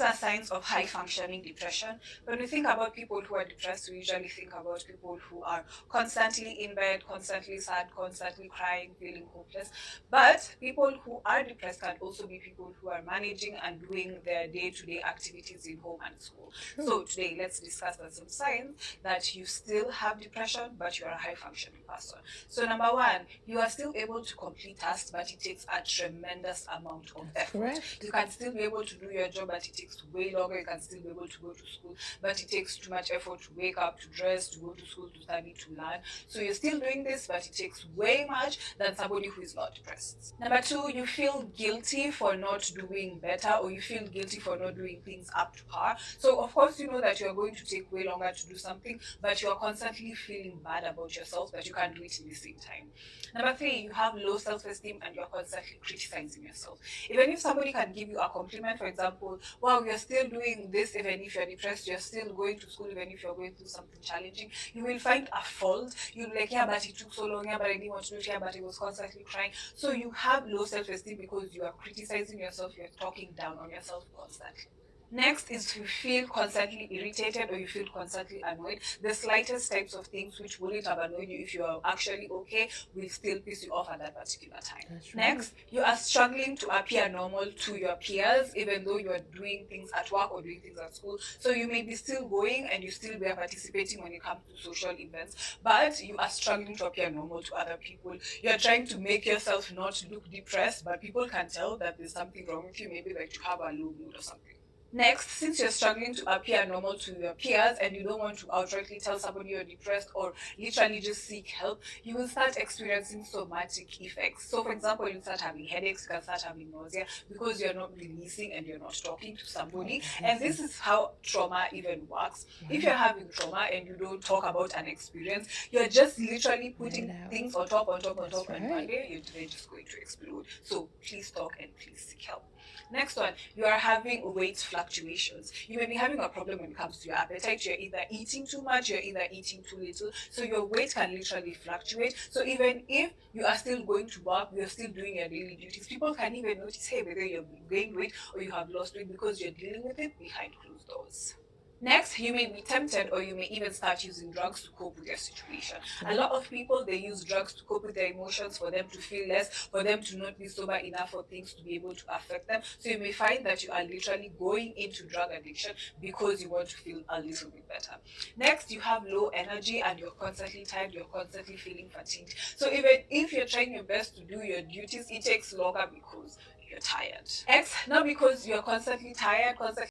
these are signs of high functioning depression. When we think about people who are depressed, we usually think about people who are constantly in bed, constantly sad, constantly crying, feeling hopeless. But people who are depressed can also be people who are managing and doing their day to day activities in home and school. True. So today, let's discuss some signs that you still have depression, but you are a high functioning person. So, number one, you are still able to complete tasks, but it takes a tremendous amount of That's effort. correct. You can still be able to do your job, but it takes way longer. You can still be able to go to school, but it takes too much effort to wake up, to dress, to go to school, to study, to learn. So, you're still doing this, but it takes way much than somebody who is not depressed. Number two, you feel guilty for not doing better, or you feel guilty for not doing things up to par. So, of course, you know that you're going to take way longer to do something, but you're constantly feeling bad about yourself that you can't do it in the same time. Number three, you have low self esteem and you're constantly criticizing yourself. Even if somebody can give you a compliment, for example, wow, you're still doing this even if you're depressed, you're still going to school even if you're going through something challenging, you will find a fault. You'll be like, yeah, but it took so long, yeah, but I didn't want to do it, yeah, but I was constantly crying. So you have low self esteem because you are criticizing yourself, you're talking down on yourself constantly. Next is to feel constantly irritated or you feel constantly annoyed. The slightest types of things which wouldn't have annoyed you if you are actually okay will still piss you off at that particular time. That's right. Next, you are struggling to appear normal to your peers, even though you are doing things at work or doing things at school. So you may be still going and you still be participating when it comes to social events, but you are struggling to appear normal to other people. You're trying to make yourself not look depressed, but people can tell that there's something wrong with you, maybe like you have a low mood or something. Next, since you're struggling to appear normal to your peers and you don't want to outrightly tell somebody you're depressed or literally just seek help, you will start experiencing somatic effects. So, for example, you start having headaches, you can start having nausea because you're not releasing and you're not talking to somebody. And this is how trauma even works. If you're having trauma and you don't talk about an experience, you're just literally putting things on top, on top, on top, and one day you're just going to explode. So, please talk and please seek help. Next one, you are having weight fluctuations. You may be having a problem when it comes to your appetite. You're either eating too much, you're either eating too little. So your weight can literally fluctuate. So even if you are still going to work, you're still doing your daily duties, people can even notice, hey, whether you're gaining weight or you have lost weight because you're dealing with it behind closed doors. Next, you may be tempted or you may even start using drugs to cope with your situation. A lot of people, they use drugs to cope with their emotions, for them to feel less, for them to not be sober enough for things to be able to affect them. So you may find that you are literally going into drug addiction because you want to feel a little bit better. Next, you have low energy and you're constantly tired, you're constantly feeling fatigued. So even if you're trying your best to do your duties, it takes longer because you're tired. X, not because you're constantly tired, constantly